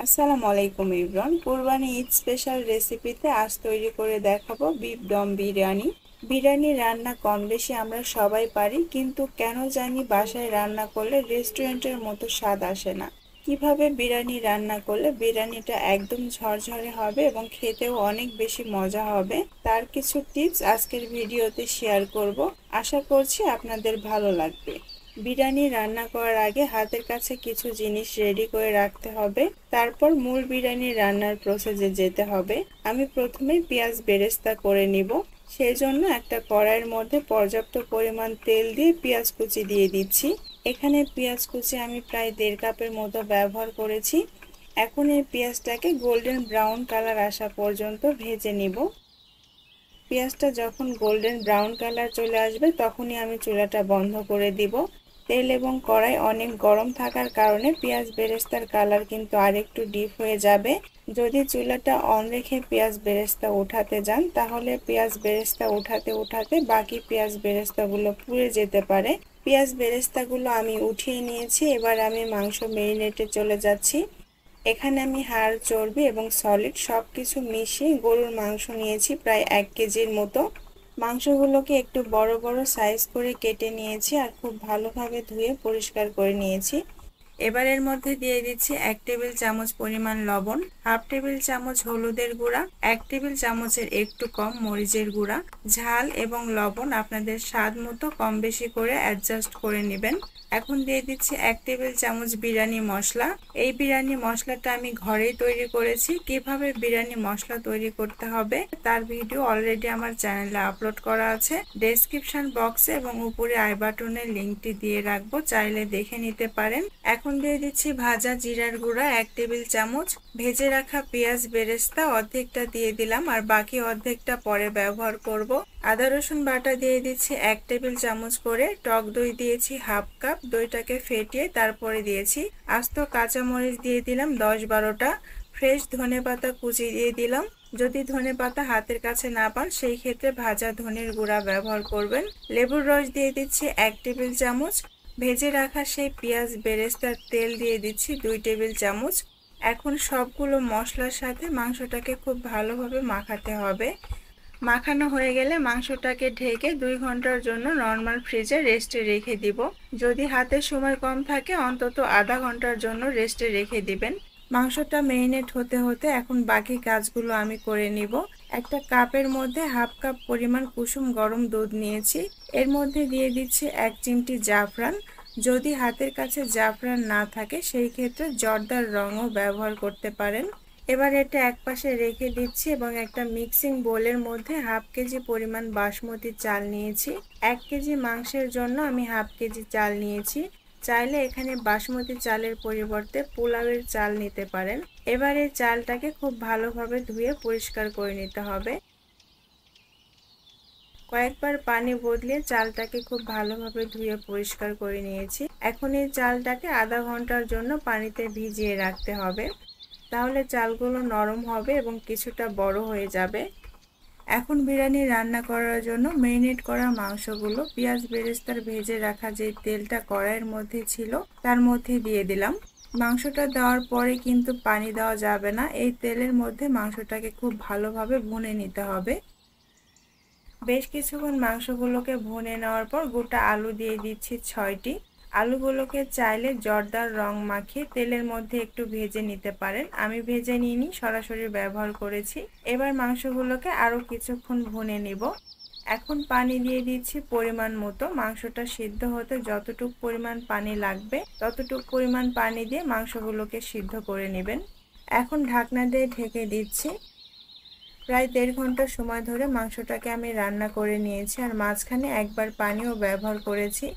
আসসালামু আলাইকুম everyone. Qurbani Eid special রেসিপিতে আজ তৈরি করে দেখাবো বিফ দম বিরিয়ানি। বিরিয়ানি রান্না কম বেশি আমরা সবাই পারি, কিন্তু কেন জানি বাসায় রান্না করলে রেস্টুরেন্টের মতো স্বাদ আসে না। কিভাবে বিরিয়ানি রান্না করলে বিরিয়ানিটা একদম ঝরঝরে হবে এবং খেতেও অনেক বেশি মজা হবে, তার কিছু টিপস আজকের ভিডিওতে শেয়ার করব। আশা করছি আপনাদের ভালো লাগবে। বিরিয়ানি রান্না করার আগে হাতের কাছে কিছু জিনিস রেডি করে রাখতে হবে, তারপর মূল বিরিয়ানি রান্নার প্রসেসে যেতে হবে। আমি প্রথমে পেঁয়াজ বেরেস্তা করে নিব। সেই জন্য একটা কড়াইয়ের মধ্যে পর্যাপ্ত পরিমাণ তেল দিয়ে পেঁয়াজ কুচি দিয়ে দিচ্ছি। এখানে পেঁয়াজ কুচি আমি প্রায় 1.5 কাপের মতো ব্যবহার করেছি। এখন এই পেঁয়াজটাকে গোল্ডেন ব্রাউন কালার আসা পর্যন্ত ভেজে নিব। পেঁয়াজটা যখন গোল্ডেন ব্রাউন কালার চলে আসবে তখনই আমি চুলাটা বন্ধ করে দিব। তেল এবং কড়াই অনেক গরম থাকার কারণে পেঁয়াজ বেরেস্তার কালার কিন্তু আরেকটু ডিপ হয়ে যাবে। যদি চুলাটা অন রেখে পেঁয়াজ বেরেস্তা উঠাতে যান তাহলে পেঁয়াজ বেরেস্তা উঠাতে উঠাতে বাকি পেঁয়াজ বেরেস্তাগুলো পুড়ে যেতে পারে। পেঁয়াজ বেরেস্তাগুলো আমি উঠিয়ে নিয়েছি। এবার আমি মাংস ম্যারিনেটে চলে যাচ্ছি। এখানে আমি হাড়, চর্বি এবং সলিড সবকিছু মিশিয়ে গরুর মাংস নিয়েছি প্রায় 1 কেজির মতো। মাংসগুলোকে একটু বড় বড় সাইজ করে কেটে নিয়েছি আর খুব ভালোভাবে ধুয়ে পরিষ্কার করে নিয়েছি। এবার এর মধ্যে দিয়ে দিচ্ছি 1 টেবিল চামচ পরিমাণ লবণ, হাফ টেবিল চামচ হলুদের গুঁড়া, 1 টেবিল চামচের একটু কম মরিচের গুঁড়া। ঝাল এবং লবণ আপনাদের স্বাদ মতো কম বেশি করে অ্যাডজাস্ট করে নেবেন। এখন দিয়ে দিচ্ছি 1 টেবিল চামচ বিরিয়ানি মশলা। এই বিরিয়ানি মশলাটা আমি ঘরেই তৈরি করেছি। কিভাবে বিরিয়ানি মশলা তৈরি করতে হবে তার ভিডিও অলরেডি আমার চ্যানেলে আপলোড করা আছে। ডেসক্রিপশন বক্সে এবং উপরে আই বাটনে লিংকটি দিয়ে রাখবো, চাইলে দেখে নিতে পারেন। এখন দিয়ে দিচ্ছি ভাজা জিরার গুঁড়া 1 টেবিল চামচ। ভেজে রাখা পেঁয়াজ বেরেস্তা অর্ধেকটা দিয়ে দিলাম আর বাকি অর্ধেকটা পরে ব্যবহার করব। আদা রসুন বাটা দিয়ে দিচ্ছি 1 টেবিল চামচ করে। টক দই দিয়েছি হাফ কাপ। দইটাকে ফেটিয়ে তারপরে দিয়েছি। আস্ত কাঁচামরিচ দিয়ে দিলাম 10-12টা। ফ্রেশ ধনেপাতা কুচি দিয়ে দিলাম। যদি ধনেপাতা হাতের কাছে না পান সেই ক্ষেত্রে ভাজা ধনের গুঁড়া ব্যবহার করবেন। লেবুর রস দিয়ে দিচ্ছি 1 টেবিল চামচ। ভেজে রাখা সেই পেঁয়াজ বেরেস্তার তেল দিয়ে দিচ্ছি 2 টেবিল চামচ। এখন সবগুলো মশলার সাথে মাংসটাকে খুব ভালোভাবে মাখাতে হবে। মাখানো হয়ে গেলে মাংসটাকে ঢেকে 2 ঘন্টার জন্য নর্মাল ফ্রিজে রেস্টে রেখে দিব। যদি হাতে সময় কম থাকে অন্তত আধা ঘন্টার জন্য রেস্টে রেখে দিবেন। মাংসটা ম্যারিনেট হতে হতে এখন বাকি কাজগুলো আমি করে নিব। একটা কাপের মধ্যে হাফ কাপ পরিমাণ কুসুম গরম দুধ নিয়েছি। এর মধ্যে দিয়ে দিচ্ছি 1 চিমটি জাফরান। যদি হাতের কাছে জাফরান না থাকে সেই ক্ষেত্রে জর্দার রঙও ব্যবহার করতে পারেন। এবার এটা একপাশে রেখে দিচ্ছি এবং একটা মিক্সিং বোলের মধ্যে হাফ কেজি পরিমাণ বাসমতি চাল নিয়েছি। 1 কেজি মাংসের জন্য আমি হাফ কেজি চাল নিয়েছি। চাইলে এখানে বাসমতি চালের পরিবর্তে পোলাওয়ের চাল নিতে পারেন। এবার এই চালটাকে খুব ভালোভাবে ধুয়ে পরিষ্কার করে নিতে হবে। কয়েকবার পানি বদলে চালটাকে খুব ভালোভাবে ধুয়ে পরিষ্কার করে নিয়েছি। এখন এই চালটাকে আধা ঘন্টার জন্য পানিতে ভিজিয়ে রাখতে হবে, তাহলে চালগুলো নরম হবে এবং কিছুটা বড় হয়ে যাবে। এখন বিরিয়ানি রান্না করার জন্য ম্যারিনেট করা মাংসগুলো পেঁয়াজ বেরেস্তার ভেজে রাখা যে তেলটা কড়াইয়ের মধ্যে ছিল তার মধ্যে দিয়ে দিলাম। মাংসটা দেওয়ার পরে কিন্তু পানি দেওয়া যাবে না। এই তেলের মধ্যে মাংসটাকে খুব ভালোভাবে ভুনে নিতে হবে। বেশ কিছুক্ষণ মাংসগুলোকে ভুনে নেওয়ার পর গোটা আলু দিয়ে দিচ্ছি 6টি। আলুগুলোকে চাইলে জর্দার রং মাখিয়ে তেলের মধ্যে একটু ভেজে নিতে পারেন। আমি ভেজে নিইনি, সরাসরি ব্যবহার করেছি। এবার মাংসগুলোকে আরও কিছুক্ষণ ভুনে নিব। এখন পানি দিয়ে দিচ্ছি পরিমাণ মতো। মাংসটা সিদ্ধ হতে যতটুকু পরিমাণ পানি লাগবে ততটুকু পরিমাণ পানি দিয়ে মাংসগুলোকে সিদ্ধ করে নেবেন। এখন ঢাকনা দিয়ে ঢেকে দিচ্ছি। প্রায় 1.5 ঘন্টা সময় ধরে মাংসটাকে আমি রান্না করে নিয়েছি আর মাঝখানে একবার পানিও ব্যবহার করেছি।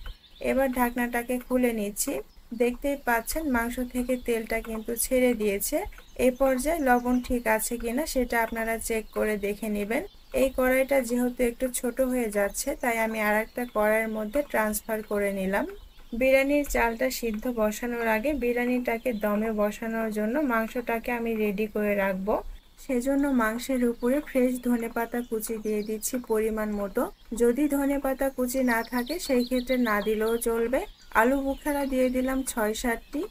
এবার ঢাকনাটাকে খুলে নিচ্ছি। দেখতেই পাচ্ছেন মাংস থেকে তেলটা কিন্তু ছেড়ে দিয়েছে। এই পর্যায়ে লবণ ঠিক আছে কিনা সেটা আপনারা চেক করে দেখে নেবেন। এই কড়াইটা যেহেতু একটু ছোট হয়ে যাচ্ছে তাই আমি আরেকটা কড়াইয়ের মধ্যে ট্রান্সফার করে নিলাম। বিরিয়ানির চালটা সিদ্ধ বসানোর আগে বিরিয়ানিটাকে দমে বসানোর জন্য মাংসটাকে আমি রেডি করে রাখবো। সেজন্য মাংসের উপরে ফ্রেশ ধনেপাতা কুচি দিয়ে দিচ্ছি পরিমাণ মতো। যদি ধনেপাতা কুচি না থাকে সেই ক্ষেত্রে না দিলেও চলবে। আলু বুখারা দিয়ে দিলাম 6-7টি।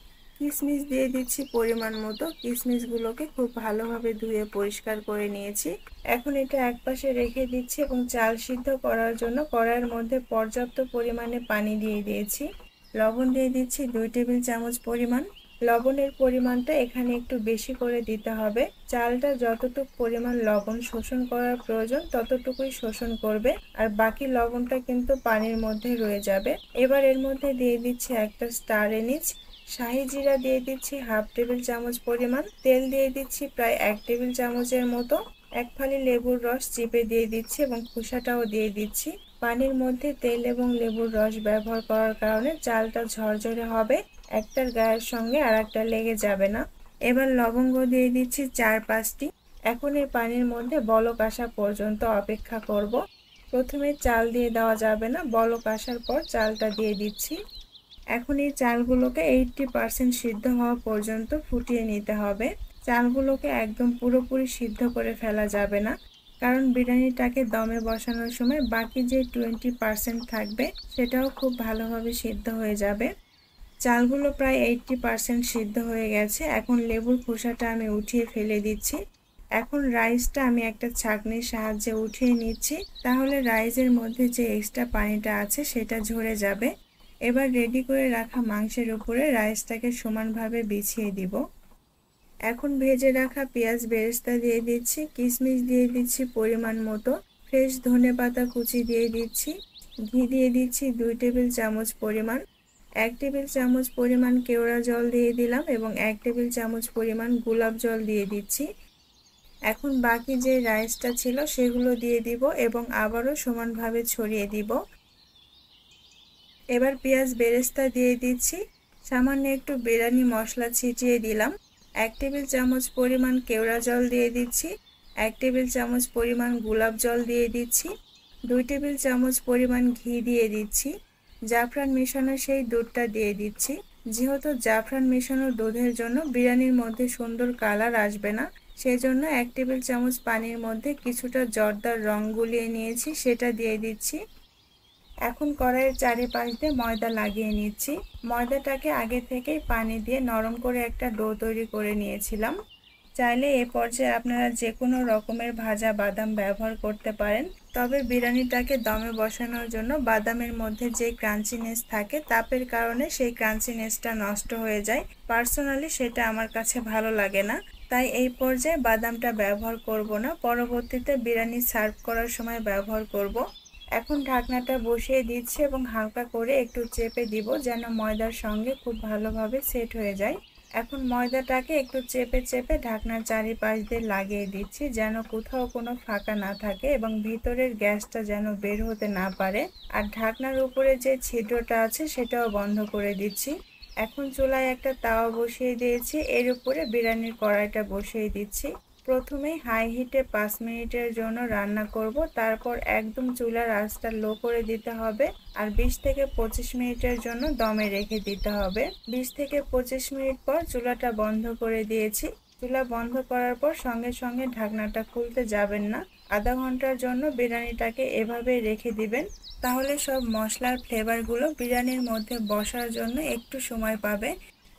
কিশমিশ দিয়ে দিচ্ছি পরিমাণ মতো। কিশমিশগুলোকে খুব ভালোভাবে ধুয়ে পরিষ্কার করে নিয়েছি। এখন এটা একপাশে রেখে দিচ্ছি এবং চাল সিদ্ধ করার জন্য কড়াইয়ের মধ্যে পর্যাপ্ত পরিমাণে পানি দিয়ে দিয়েছি। লবণ দিয়ে দিচ্ছি 2 টেবিল চামচ পরিমাণ। লবণের পরিমাণটা এখানে একটু বেশি করে দিতে হবে। চালটা যতটুকু পরিমাণ লবণ শোষণ করার প্রয়োজন ততটুকুই শোষণ করবে, আর বাকি লবণটা কিন্তু পানির মধ্যে রয়ে যাবে। এবার এর মধ্যে দিয়ে দিচ্ছি একটা স্টার এনিজ, শাহি জিরা দিয়ে দিচ্ছি হাফ টেবিল চামচ পরিমাণ, তেল দিয়ে দিচ্ছি প্রায় 1 টেবিল চামচের মতো, 1 ফালি লেবুর রস চিপে দিয়ে দিচ্ছি এবং খোসাটাও দিয়ে দিচ্ছি। পানির মধ্যে তেল এবং লেবুর রস ব্যবহার করার কারণে চালটা ঝরঝরে হবে, একটার গায়ের সঙ্গে আর একটা লেগে যাবে না। এবার লবঙ্গ দিয়ে দিচ্ছি 4-5টি। এখন এই পানির মধ্যে বলক আসা পর্যন্ত অপেক্ষা করব। প্রথমে চাল দিয়ে দেওয়া যাবে না, বলক আসার পর চালটা দিয়ে দিচ্ছি। এখন এই চালগুলোকে 80% সিদ্ধ হওয়া পর্যন্ত ফুটিয়ে নিতে হবে। চালগুলোকে একদম পুরোপুরি সিদ্ধ করে ফেলা যাবে না, কারণ বিরিয়ানিটাকে দমে বসানোর সময় বাকি যে 20% থাকবে সেটাও খুব ভালোভাবে সিদ্ধ হয়ে যাবে। চালগুলো প্রায় 80% সিদ্ধ হয়ে গেছে। এখন লেবুর খোসাটা আমি উঠিয়ে ফেলে দিচ্ছি। এখন রাইসটা আমি একটা ছাঁকনির সাহায্যে উঠিয়ে নিচ্ছি, তাহলে রাইসের মধ্যে যে এক্সট্রা পানিটা আছে সেটা ঝরে যাবে। এবার রেডি করে রাখা মাংসের উপরে রাইসটাকে সমানভাবে বিছিয়ে দিব। এখন ভেজে রাখা পেঁয়াজ বেরেস্তা দিয়ে দিচ্ছি, কিশমিশ দিয়ে দিচ্ছি পরিমাণ মতো, ফ্রেশ ধনেপাতা কুচি দিয়ে দিচ্ছি, ঘি দিয়ে দিচ্ছি 2 টেবিল চামচ পরিমাণ, 1 টেবিল চামচ পরিমাণ কেওড়া জল দিয়ে দিলাম এবং 1 টেবিল চামচ পরিমাণ গোলাপ জল দিয়ে দিচ্ছি। এখন বাকি যে রাইসটা ছিল সেগুলো দিয়ে দিব এবং আবারও সমানভাবে ছড়িয়ে দিব। এবার পেঁয়াজ বেরেস্তা দিয়ে দিচ্ছি, সামান্য একটু বিরিয়ানি মশলা ছিটিয়ে দিলাম, 1 টেবিল চামচ পরিমাণ কেওড়া জল দিয়ে দিচ্ছি, 1 টেবিল চামচ পরিমাণ গোলাপ জল দিয়ে দিচ্ছি, 2 টেবিল চামচ পরিমাণ ঘি দিয়ে দিচ্ছি, জাফরান মেশানো সেই দুধটা দিয়ে দিচ্ছি। যেহেতু জাফরান মেশানো দুধের জন্য বিরিয়ানির মধ্যে সুন্দর কালার আসবে না, সেজন্য 1 টেবিল চামচ পানির মধ্যে কিছুটা জর্দার রং গুলিয়ে নিয়েছি, সেটা দিয়ে দিচ্ছি। এখন কড়াইয়ের চারিপাশ দিয়ে ময়দা লাগিয়ে নিচ্ছি। ময়দাটাকে আগে থেকেই পানি দিয়ে নরম করে একটা ডো তৈরি করে নিয়েছিলাম। চাইলে এ পর্যায়ে আপনারা যে কোনো রকমের ভাজা বাদাম ব্যবহার করতে পারেন, তবে বিরিয়ানিটাকে দমে বসানোর জন্য বাদামের মধ্যে যে ক্রাঞ্চিনেস থাকে তাপের কারণে সেই ক্রাঞ্চিনেসটা নষ্ট হয়ে যায়। পার্সোনালি সেটা আমার কাছে ভালো লাগে না, তাই এই পর্যায়ে বাদামটা ব্যবহার করব না, পরবর্তীতে বিরিয়ানি সার্ভ করার সময় ব্যবহার করব। এখন ঢাকনাটা বসিয়ে দিচ্ছি এবং হালকা করে একটু চেপে দিব যেন ময়দার সঙ্গে খুব ভালোভাবে সেট হয়ে যায়। এখন ময়দাটাকে একটু চেপে চেপে ঢাকনার চারিপাশ দিয়ে লাগিয়ে দিচ্ছি যেন কোথাও কোনো ফাঁকা না থাকে এবং ভিতরের গ্যাসটা যেন বের হতে না পারে, আর ঢাকনার উপরে যে ছিদ্রটা আছে সেটাও বন্ধ করে দিচ্ছি। এখন চুলায় একটা তাওয়া বসিয়ে দিয়েছি, এর উপরে বিরিয়ানির কড়াইটা বসিয়ে দিচ্ছি। প্রথমেই হাই হিটে 5 মিনিটের জন্য রান্না করব, তারপর একদম চুলার আঁচটা লো করে দিতে হবে আর 20 থেকে 25 মিনিটের জন্য দমে রেখে দিতে হবে। 20 থেকে 25 মিনিট পর চুলাটা বন্ধ করে দিয়েছি। চুলা বন্ধ করার পর সঙ্গে সঙ্গে ঢাকনাটা খুলতে যাবেন না, আধা ঘন্টার জন্য বিরিয়ানিটাকে এভাবে রেখে দিবেন, তাহলে সব মশলার ফ্লেভারগুলো বিরিয়ানির মধ্যে বসার জন্য একটু সময় পাবে,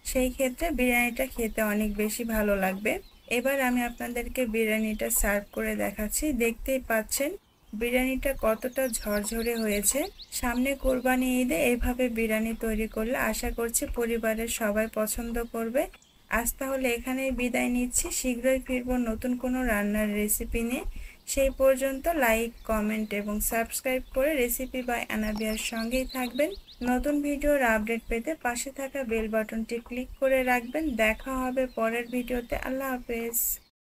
সেই ক্ষেত্রে বিরিয়ানিটা খেতে অনেক বেশি ভালো লাগবে। এবার আমি আপনাদেরকে বিরিয়ানিটা সার্ভ করে দেখাচ্ছি। দেখতেই পাচ্ছেন বিরিয়ানিটা কতটা ঝরঝরে হয়েছে। সামনে কোরবানি ঈদে এইভাবে বিরিয়ানি তৈরি করলে আশা করছি পরিবারের সবাই পছন্দ করবে। আজ তাহলে এখানেই বিদায় নিচ্ছি, শীঘ্রই ফিরবো নতুন কোনো রান্নার রেসিপি নিয়ে। সেই পর্যন্ত লাইক, কমেন্ট এবং সাবস্ক্রাইব করে রেসিপি বাই আনাবিয়ার সঙ্গেই থাকবেন। নতুন ভিডিওর আপডেট পেতে পাশে থাকা বেল বাটনটি ক্লিক করে রাখবেন। দেখা হবে পরের ভিডিওতে। আল্লাহ হাফেজ।